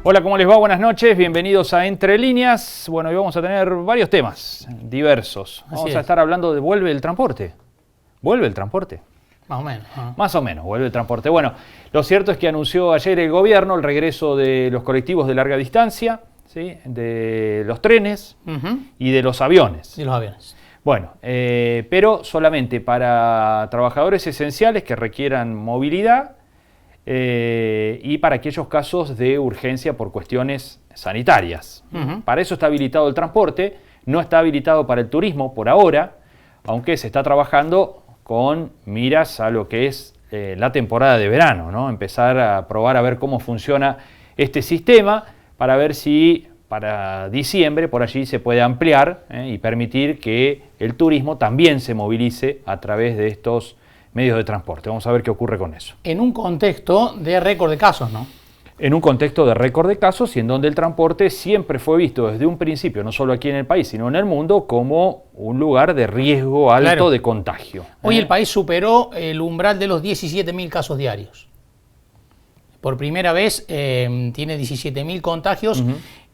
Hola, ¿cómo les va? Buenas noches, bienvenidos a Entre Líneas. Bueno, hoy vamos a tener varios temas diversos. Vamos a estar hablando de ¿vuelve el transporte? ¿Vuelve el transporte? Más o menos. Más o menos, vuelve el transporte. Bueno, lo cierto es que anunció ayer el gobierno el regreso de los colectivos de larga distancia, ¿sí? De los trenes y de los aviones. Y los aviones. Bueno, pero solamente para trabajadores esenciales que requieran movilidad y para aquellos casos de urgencia por cuestiones sanitarias. Para eso está habilitado el transporte, no está habilitado para el turismo por ahora, aunque se está trabajando con miras a lo que es la temporada de verano, ¿no? Empezar a probar a ver cómo funciona este sistema para ver si para diciembre por allí se puede ampliar y permitir que el turismo también se movilice a través de estos medios de transporte. Vamos a ver qué ocurre con eso. En un contexto de récord de casos, ¿no? En un contexto de récord de casos y en donde el transporte siempre fue visto desde un principio, no solo aquí en el país, sino en el mundo, como un lugar de riesgo alto de contagio. Hoy el país superó el umbral de los 17.000 casos diarios. Por primera vez tiene 17.000 contagios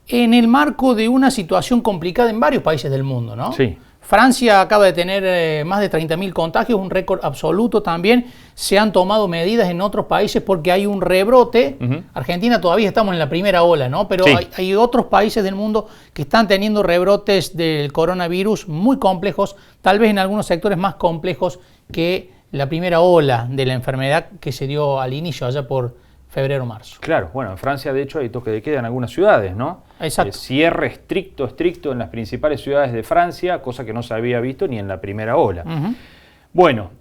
en el marco de una situación complicada en varios países del mundo, ¿no? Sí. Francia acaba de tener más de 30.000 contagios, un récord absoluto también. Se han tomado medidas en otros países porque hay un rebrote. Argentina todavía estamos en la primera ola, ¿no? Pero sí, hay otros países del mundo que están teniendo rebrotes del coronavirus muy complejos, tal vez en algunos sectores más complejos que la primera ola de la enfermedad que se dio al inicio, allá por febrero-marzo. Claro, bueno, en Francia de hecho hay toque de queda en algunas ciudades, ¿no? Exacto. Cierre estricto en las principales ciudades de Francia, cosa que no se había visto ni en la primera ola. Bueno,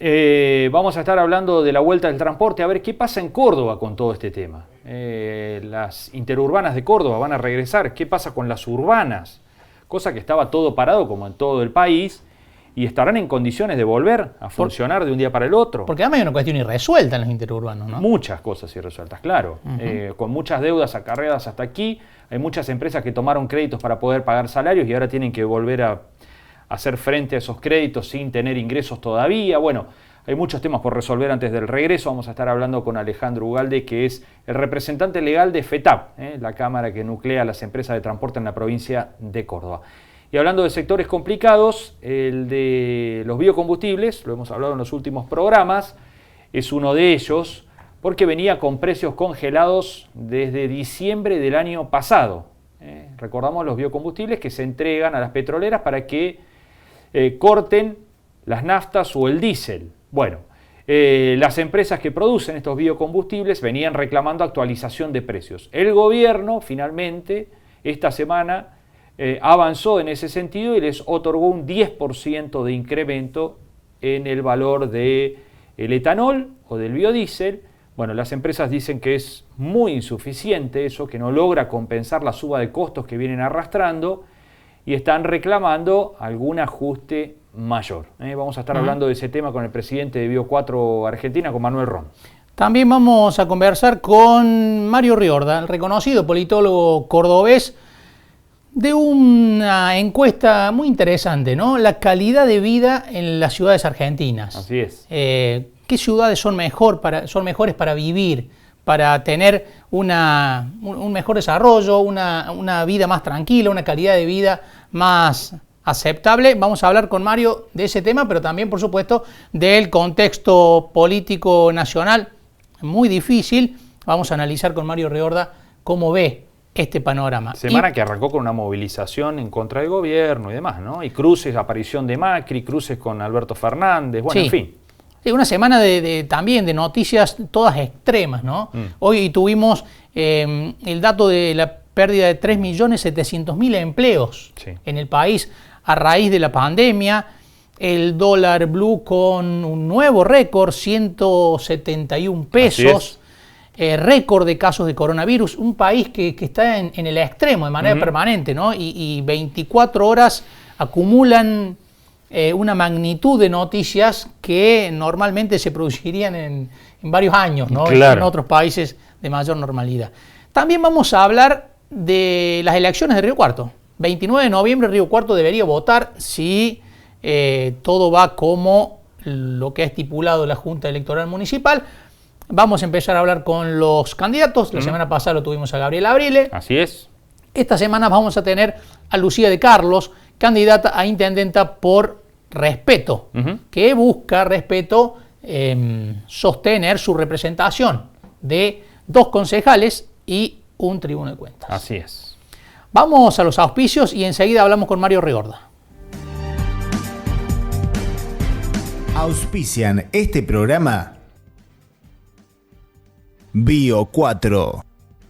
vamos a estar hablando de la vuelta del transporte, a ver qué pasa en Córdoba con todo este tema. Las interurbanas de Córdoba van a regresar, ¿qué pasa con las urbanas? Cosa que estaba todo parado como en todo el país. ¿Y estarán en condiciones de volver a funcionar de un día para el otro? Porque además hay una cuestión irresuelta en los interurbanos, ¿no? Muchas cosas irresueltas, claro. Con muchas deudas acarreadas hasta aquí. Hay muchas empresas que tomaron créditos para poder pagar salarios y ahora tienen que volver a hacer frente a esos créditos sin tener ingresos todavía. Bueno, hay muchos temas por resolver antes del regreso. Vamos a estar hablando con Alejandro Ugalde, que es el representante legal de FETAP, la cámara que nuclea a las empresas de transporte en la provincia de Córdoba. Y hablando de sectores complicados, el de los biocombustibles, lo hemos hablado en los últimos programas, es uno de ellos, porque venía con precios congelados desde diciembre del año pasado. Recordamos los biocombustibles que se entregan a las petroleras para que corten las naftas o el diésel. Bueno, las empresas que producen estos biocombustibles venían reclamando actualización de precios. El gobierno, finalmente, esta semana, avanzó en ese sentido y les otorgó un 10% de incremento en el valor del etanol o del biodiesel. Bueno, las empresas dicen que es muy insuficiente eso, que no logra compensar la suba de costos que vienen arrastrando y están reclamando algún ajuste mayor. Vamos a estar hablando de ese tema con el presidente de Bio4 Argentina, con Manuel Ron. También vamos a conversar con Mario Riorda, el reconocido politólogo cordobés, de una encuesta muy interesante, ¿no? La calidad de vida en las ciudades argentinas. Así es. ¿Qué ciudades son mejores para vivir, para tener un mejor desarrollo, una vida más tranquila, una calidad de vida más aceptable? Vamos a hablar con Mario de ese tema, pero también, por supuesto, del contexto político nacional muy difícil. Vamos a analizar con Mario Riorda cómo ve este panorama. Semana que arrancó con una movilización en contra del gobierno y demás, ¿no? Y cruces, aparición de Macri, cruces con Alberto Fernández, bueno, sí. En fin. Sí, una semana también de noticias todas extremas, ¿no? Hoy tuvimos el dato de la pérdida de 3.700.000 empleos en el país a raíz de la pandemia. El dólar blue con un nuevo récord, 171 pesos. Récord de casos de coronavirus, un país que está en el extremo de manera permanente, ¿no? Y 24 horas acumulan una magnitud de noticias que normalmente se producirían en varios años, ¿no? Claro. En otros países de mayor normalidad. También vamos a hablar de las elecciones de Río Cuarto. 29 de noviembre Río Cuarto debería votar si todo va como lo que ha estipulado la Junta Electoral Municipal. vamos a empezar a hablar con los candidatos. La semana pasada lo tuvimos a Gabriel Abrile. Así es. Esta semana vamos a tener a Lucía de Carlos, candidata a intendenta por Respeto, que busca Respeto sostener su representación de 2 concejales y un tribuno de cuentas. Así es. Vamos a los auspicios y enseguida hablamos con Mario Riorda. Auspician este programa Bio 4,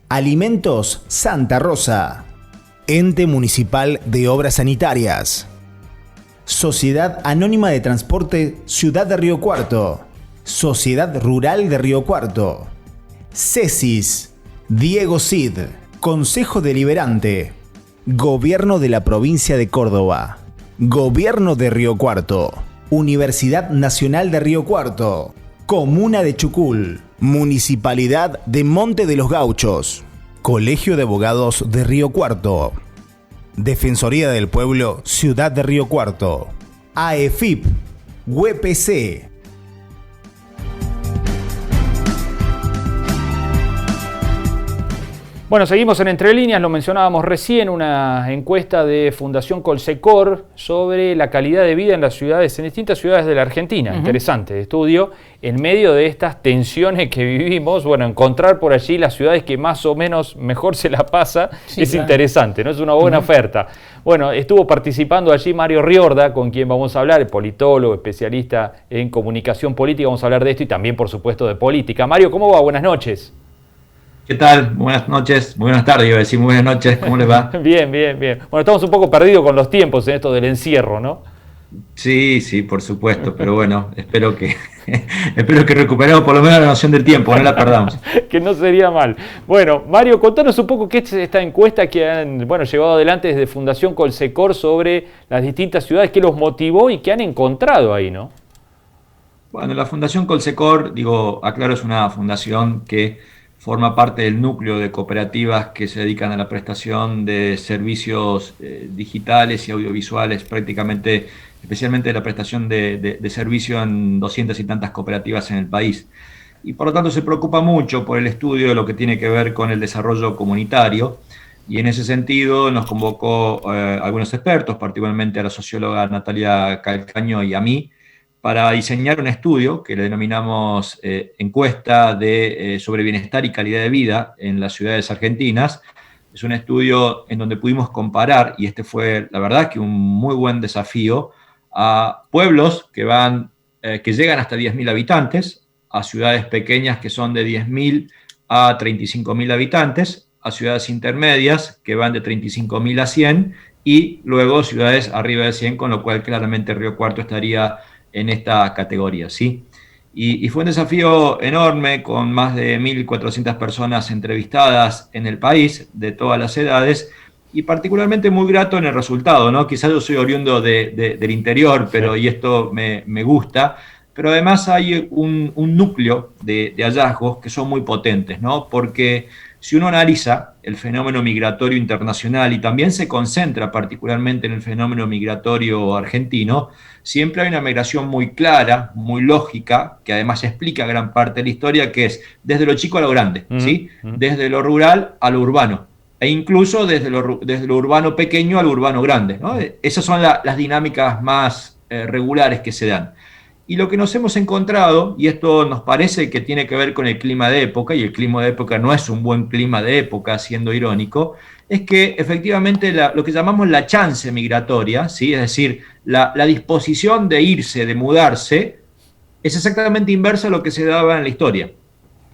Alimentos Santa Rosa, Ente Municipal de Obras Sanitarias, Sociedad Anónima de Transporte Ciudad de Río Cuarto, Sociedad Rural de Río Cuarto, CESIS, Diego Cid, Consejo Deliberante, Gobierno de la Provincia de Córdoba, Gobierno de Río Cuarto, Universidad Nacional de Río Cuarto, Comuna de Chucul, Municipalidad de Monte de los Gauchos, Colegio de Abogados de Río Cuarto, Defensoría del Pueblo Ciudad de Río Cuarto, AEFIP, UPC. Bueno, seguimos en Entre Líneas, lo mencionábamos recién, una encuesta de Fundación Colsecor sobre la calidad de vida en las ciudades, en distintas ciudades de la Argentina. Interesante estudio. En medio de estas tensiones que vivimos, bueno, encontrar por allí las ciudades que más o menos mejor se la pasa es interesante, ¿no? Es una buena oferta. Bueno, estuvo participando allí Mario Riorda, con quien vamos a hablar, politólogo, especialista en comunicación política. Vamos a hablar de esto y también, por supuesto, de política. Mario, ¿cómo va? Buenas noches. ¿Qué tal? Buenas noches, buenas tardes, iba a decir muy buenas noches, ¿cómo les va? Bien, bien, bien. Bueno, estamos un poco perdidos con los tiempos en esto del encierro, ¿no? Sí, por supuesto, pero bueno, espero que recuperemos por lo menos la noción del tiempo, no la perdamos. Que no sería mal. Bueno, Mario, contanos un poco qué es esta encuesta que han llevado adelante desde Fundación Colsecor sobre las distintas ciudades, qué los motivó y qué han encontrado ahí, ¿no? Bueno, la Fundación Colsecor, aclaro, es una fundación que forma parte del núcleo de cooperativas que se dedican a la prestación de servicios digitales y audiovisuales, especialmente la prestación de servicio en 200 y tantas cooperativas en el país. Y por lo tanto se preocupa mucho por el estudio de lo que tiene que ver con el desarrollo comunitario. Y en ese sentido nos convocó algunos expertos, particularmente a la socióloga Natalia Calcaño y a mí, para diseñar un estudio que le denominamos encuesta sobre bienestar y calidad de vida en las ciudades argentinas. Es un estudio en donde pudimos comparar, y este fue, la verdad, que un muy buen desafío, a pueblos que llegan hasta 10.000 habitantes, a ciudades pequeñas que son de 10.000 a 35.000 habitantes, a ciudades intermedias que van de 35.000 a 100, y luego ciudades arriba de 100, con lo cual claramente Río Cuarto estaría en esta categoría, ¿sí? Y fue un desafío enorme, con más de 1.400 personas entrevistadas en el país, de todas las edades, y particularmente muy grato en el resultado, ¿no? Quizás yo soy oriundo del interior, y esto me gusta, pero además hay un núcleo de hallazgos que son muy potentes, ¿no? Porque si uno analiza el fenómeno migratorio internacional y también se concentra particularmente en el fenómeno migratorio argentino, siempre hay una migración muy clara, muy lógica, que además explica gran parte de la historia, que es desde lo chico a lo grande, ¿sí? Desde lo rural a lo urbano, e incluso desde lo urbano pequeño al urbano grande, ¿no? Esas son las dinámicas más regulares que se dan. Y lo que nos hemos encontrado, y esto nos parece que tiene que ver con el clima de época, y el clima de época no es un buen clima de época, siendo irónico, es que efectivamente lo que llamamos la chance migratoria, ¿sí? Es decir, la disposición de irse, de mudarse, es exactamente inversa a lo que se daba en la historia.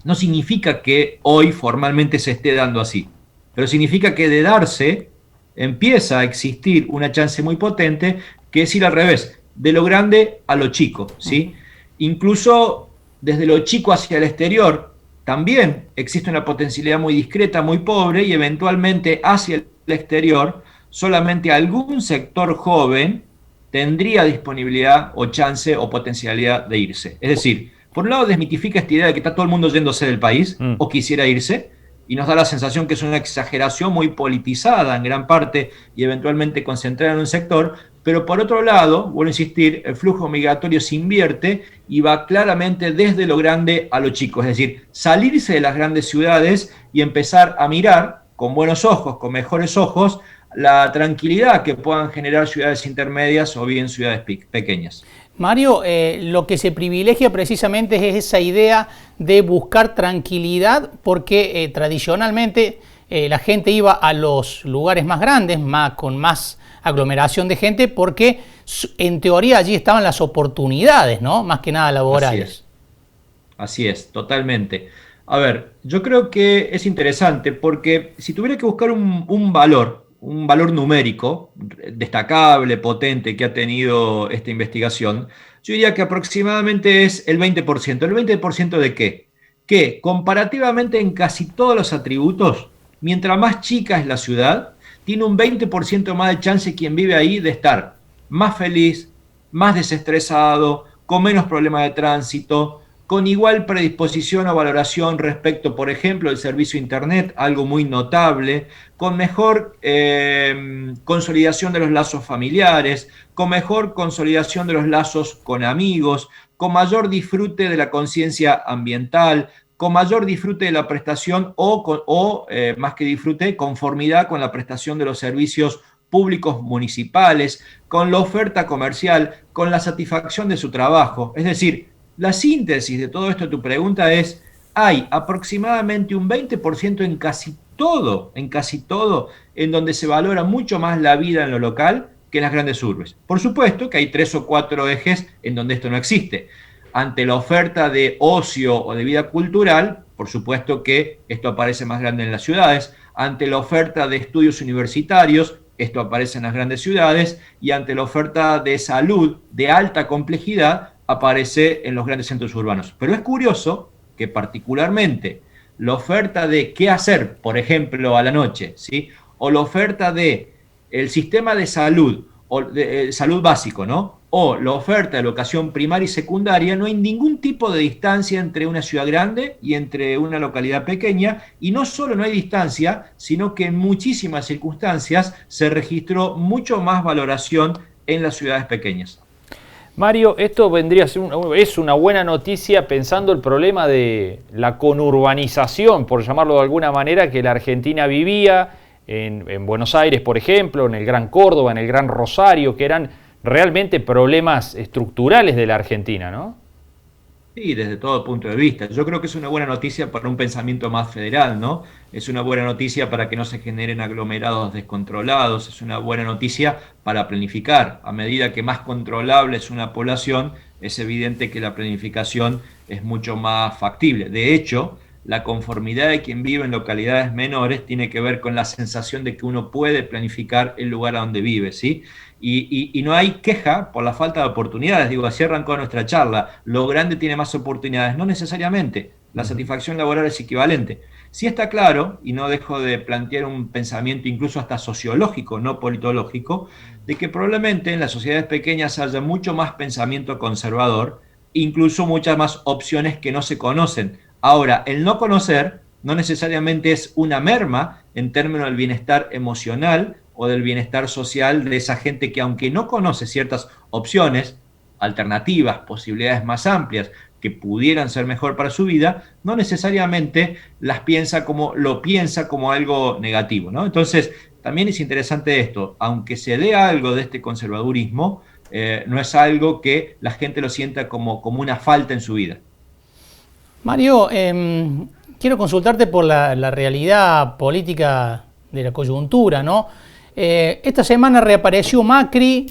No significa que hoy formalmente se esté dando así, pero significa que de darse empieza a existir una chance muy potente, que es ir al revés, de lo grande a lo chico, ¿sí? Incluso desde lo chico hacia el exterior también existe una potencialidad muy discreta, muy pobre, y eventualmente hacia el exterior solamente algún sector joven tendría disponibilidad o chance o potencialidad de irse. Es decir, por un lado desmitifica esta idea de que está todo el mundo yéndose del país o quisiera irse, y nos da la sensación que es una exageración muy politizada en gran parte y eventualmente concentrada en un sector, pero por otro lado, vuelvo a insistir, el flujo migratorio se invierte y va claramente desde lo grande a lo chico, es decir, salirse de las grandes ciudades y empezar a mirar con buenos ojos, con mejores ojos, la tranquilidad que puedan generar ciudades intermedias o bien ciudades pequeñas. Mario, lo que se privilegia precisamente es esa idea de buscar tranquilidad, porque tradicionalmente la gente iba a los lugares más grandes, con más aglomeración de gente, porque en teoría allí estaban las oportunidades, ¿no? Más que nada laborales. Así es, totalmente. A ver, yo creo que es interesante porque si tuviera que buscar un valor numérico destacable, potente que ha tenido esta investigación, yo diría que aproximadamente es el 20%. ¿El 20% de qué? Que comparativamente en casi todos los atributos, mientras más chica es la ciudad, tiene un 20% más de chance quien vive ahí de estar más feliz, más desestresado, con menos problemas de tránsito, con igual predisposición o valoración respecto, por ejemplo, del servicio Internet, algo muy notable, con mejor consolidación de los lazos familiares, con mejor consolidación de los lazos con amigos, con mayor disfrute de la conciencia ambiental, con mayor disfrute de la prestación o más que disfrute, conformidad con la prestación de los servicios públicos municipales, con la oferta comercial, con la satisfacción de su trabajo. Es decir, la síntesis de todo esto, tu pregunta es, hay aproximadamente un 20% en casi todo, en donde se valora mucho más la vida en lo local que en las grandes urbes. Por supuesto que hay 3 o 4 ejes en donde esto no existe. Ante la oferta de ocio o de vida cultural, por supuesto que esto aparece más grande en las ciudades. Ante la oferta de estudios universitarios, esto aparece en las grandes ciudades. Y ante la oferta de salud de alta complejidad, aparece en los grandes centros urbanos. Pero es curioso que particularmente la oferta de qué hacer, por ejemplo, a la noche, ¿sí? O la oferta de el sistema de salud, o de salud básico, ¿no? O la oferta de educación primaria y secundaria, no hay ningún tipo de distancia entre una ciudad grande y entre una localidad pequeña, y no solo no hay distancia, sino que en muchísimas circunstancias se registró mucho más valoración en las ciudades pequeñas. Mario, esto vendría a ser es una buena noticia pensando el problema de la conurbanización, por llamarlo de alguna manera, que la Argentina vivía en Buenos Aires, por ejemplo, en el Gran Córdoba, en el Gran Rosario, que eran realmente problemas estructurales de la Argentina, ¿no? Sí, desde todo punto de vista. Yo creo que es una buena noticia para un pensamiento más federal, ¿no? Es una buena noticia para que no se generen aglomerados descontrolados, es una buena noticia para planificar. A medida que más controlable es una población, es evidente que la planificación es mucho más factible. De hecho, la conformidad de quien vive en localidades menores tiene que ver con la sensación de que uno puede planificar el lugar a donde vive, ¿sí? Y no hay queja por la falta de oportunidades. Digo, así arrancó nuestra charla. Lo grande tiene más oportunidades. No necesariamente. La satisfacción laboral es equivalente. Sí está claro, y no dejo de plantear un pensamiento incluso hasta sociológico, no politológico, de que probablemente en las sociedades pequeñas haya mucho más pensamiento conservador, incluso muchas más opciones que no se conocen. Ahora, el no conocer no necesariamente es una merma en términos del bienestar emocional o del bienestar social de esa gente que, aunque no conoce ciertas opciones, alternativas, posibilidades más amplias que pudieran ser mejor para su vida, no necesariamente lo piensa como algo negativo, ¿no? Entonces, también es interesante esto, aunque se dé algo de este conservadurismo, no es algo que la gente lo sienta como una falta en su vida. Mario, quiero consultarte por la realidad política de la coyuntura, ¿no? Esta semana reapareció Macri,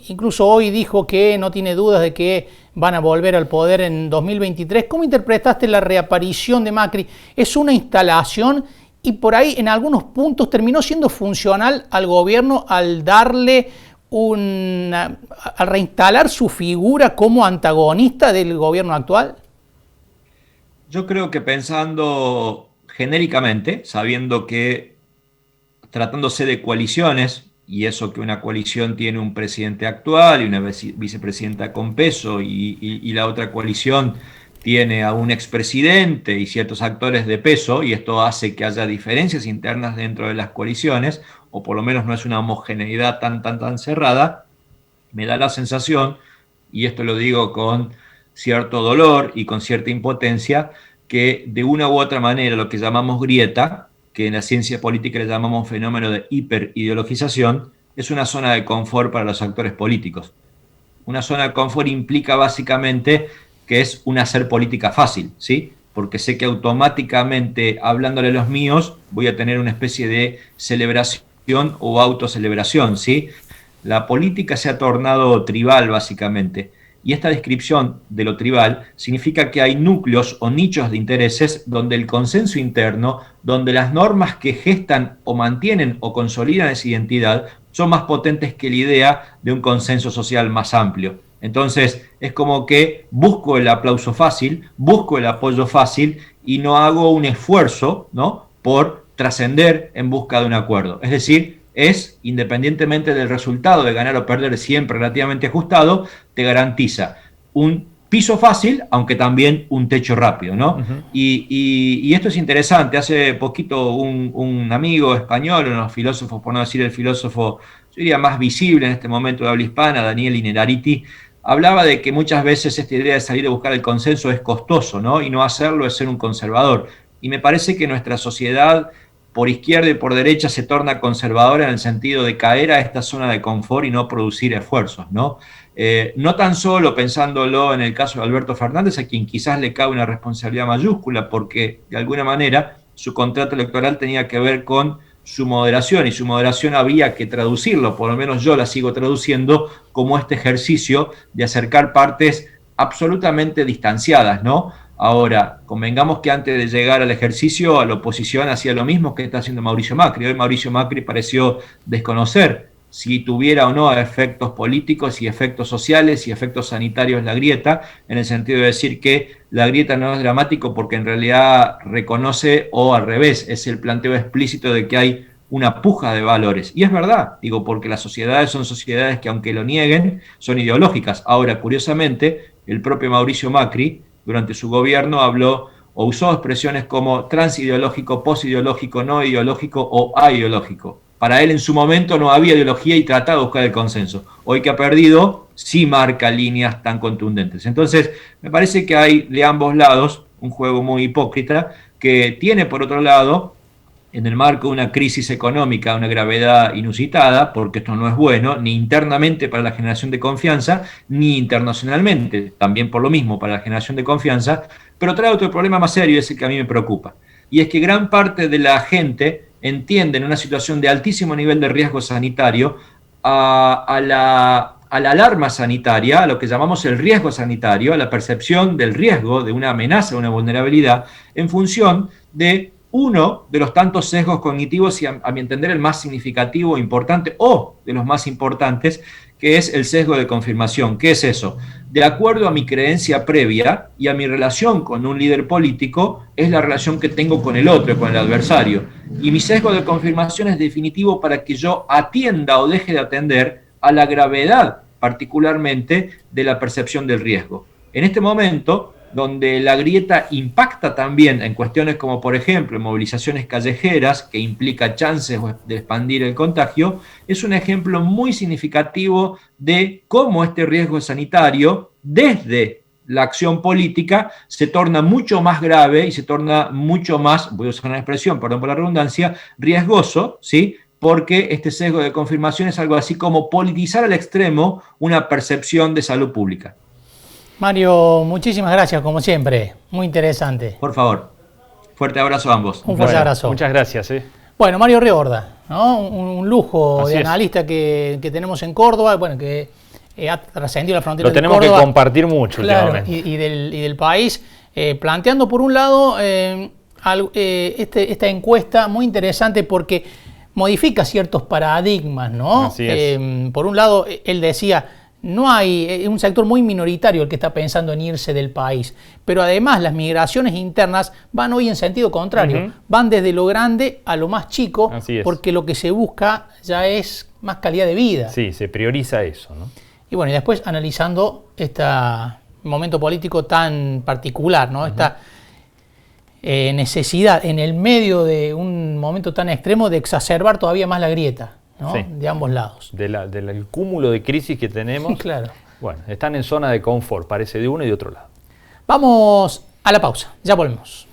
incluso hoy dijo que no tiene dudas de que van a volver al poder en 2023. ¿Cómo interpretaste la reaparición de Macri? ¿Es una instalación y por ahí en algunos puntos terminó siendo funcional al gobierno al darle al reinstalar su figura como antagonista del gobierno actual? Yo creo que pensando genéricamente, sabiendo que tratándose de coaliciones, y eso que una coalición tiene un presidente actual y una vicepresidenta con peso, y la otra coalición tiene a un expresidente y ciertos actores de peso, y esto hace que haya diferencias internas dentro de las coaliciones, o por lo menos no es una homogeneidad tan cerrada, me da la sensación, y esto lo digo con cierto dolor y con cierta impotencia, que de una u otra manera lo que llamamos grieta, que en la ciencia política le llamamos fenómeno de hiperideologización, es una zona de confort para los actores políticos. Una zona de confort implica básicamente que es un hacer política fácil, ¿sí? Porque sé que automáticamente, hablándole a los míos, voy a tener una especie de celebración o autocelebración, ¿sí? La política se ha tornado tribal, básicamente. Y esta descripción de lo tribal significa que hay núcleos o nichos de intereses donde el consenso interno, donde las normas que gestan o mantienen o consolidan esa identidad son más potentes que la idea de un consenso social más amplio. Entonces es como que busco el aplauso fácil, busco el apoyo fácil y no hago un esfuerzo, ¿no?, por trascender en busca de un acuerdo. Es decir, es, independientemente del resultado de ganar o perder, siempre relativamente ajustado, te garantiza un piso fácil, aunque también un techo rápido, ¿no? Uh-huh. Y esto es interesante. Hace poquito un amigo español, uno de los filósofos, por no decir el filósofo, yo diría más visible en este momento de habla hispana, Daniel Innerarity, hablaba de que muchas veces esta idea de salir a buscar el consenso es costoso, ¿no? Y no hacerlo es ser un conservador. Y me parece que nuestra sociedad, por izquierda y por derecha, se torna conservadora en el sentido de caer a esta zona de confort y no producir esfuerzos, ¿no? No tan solo pensándolo en el caso de Alberto Fernández, a quien quizás le cabe una responsabilidad mayúscula, porque de alguna manera su contrato electoral tenía que ver con su moderación, y su moderación había que traducirlo, por lo menos yo la sigo traduciendo, como este ejercicio de acercar partes absolutamente distanciadas, ¿no? Ahora, convengamos que antes de llegar al ejercicio, a la oposición hacía lo mismo que está haciendo Mauricio Macri. Hoy Mauricio Macri pareció desconocer si tuviera o no efectos políticos y efectos sociales y efectos sanitarios la grieta, en el sentido de decir que la grieta no es dramático porque en realidad reconoce, o al revés, es el planteo explícito de que hay una puja de valores. Y es verdad, digo, porque las sociedades son sociedades que, aunque lo nieguen, son ideológicas. Ahora, curiosamente, el propio Mauricio Macri, durante su gobierno, habló o usó expresiones como transideológico, posideológico, no ideológico o aideológico. Para él en su momento no había ideología y trataba de buscar el consenso. Hoy que ha perdido, sí marca líneas tan contundentes. Entonces, me parece que hay de ambos lados un juego muy hipócrita que tiene, por otro lado, en el marco de una crisis económica, una gravedad inusitada, porque esto no es bueno, ni internamente para la generación de confianza, ni internacionalmente, también por lo mismo para la generación de confianza, pero trae otro problema más serio, es el que a mí me preocupa. Y es que gran parte de la gente entiende en una situación de altísimo nivel de riesgo sanitario a la alarma sanitaria, a lo que llamamos el riesgo sanitario, a la percepción del riesgo, de una amenaza, de una vulnerabilidad, en función de uno de los tantos sesgos cognitivos, y a mi entender el más significativo, importante, o de los más importantes, que es el sesgo de confirmación. ¿Qué es eso? De acuerdo a mi creencia previa y a mi relación con un líder político, es la relación que tengo con el otro, con el adversario. Y mi sesgo de confirmación es definitivo para que yo atienda o deje de atender a la gravedad, particularmente, de la percepción del riesgo. En este momento, donde la grieta impacta también en cuestiones como, por ejemplo, movilizaciones callejeras, que implica chances de expandir el contagio, es un ejemplo muy significativo de cómo este riesgo sanitario, desde la acción política, se torna mucho más grave y se torna mucho más, voy a usar una expresión, perdón por la redundancia, riesgoso, ¿sí?, porque este sesgo de confirmación es algo así como politizar al extremo una percepción de salud pública. Mario, muchísimas gracias, como siempre. Muy interesante. Por favor. Fuerte abrazo a ambos. Un fuerte abrazo. Muchas gracias. Bueno, Mario Riorda, ¿no? Un lujo Así de es. analista que tenemos en Córdoba, bueno, que ha trascendido la frontera de Córdoba. Lo tenemos que compartir mucho, claro, últimamente. y del país, planteando por un lado esta encuesta muy interesante porque modifica ciertos paradigmas, ¿no? Así es. Por un lado, él decía, no hay un sector muy minoritario el que está pensando en irse del país, pero además las migraciones internas van hoy en sentido contrario, van desde lo grande a lo más chico, porque lo que se busca ya es más calidad de vida. Sí, se prioriza eso, ¿no? Y bueno, y después analizando esta momento político tan particular, ¿no? Esta necesidad en el medio de un momento tan extremo de exacerbar todavía más la grieta, ¿no? Sí. De ambos lados. Del cúmulo de crisis que tenemos. Claro. Bueno, están en zona de confort, parece, de uno y de otro lado. Vamos a la pausa, ya volvemos.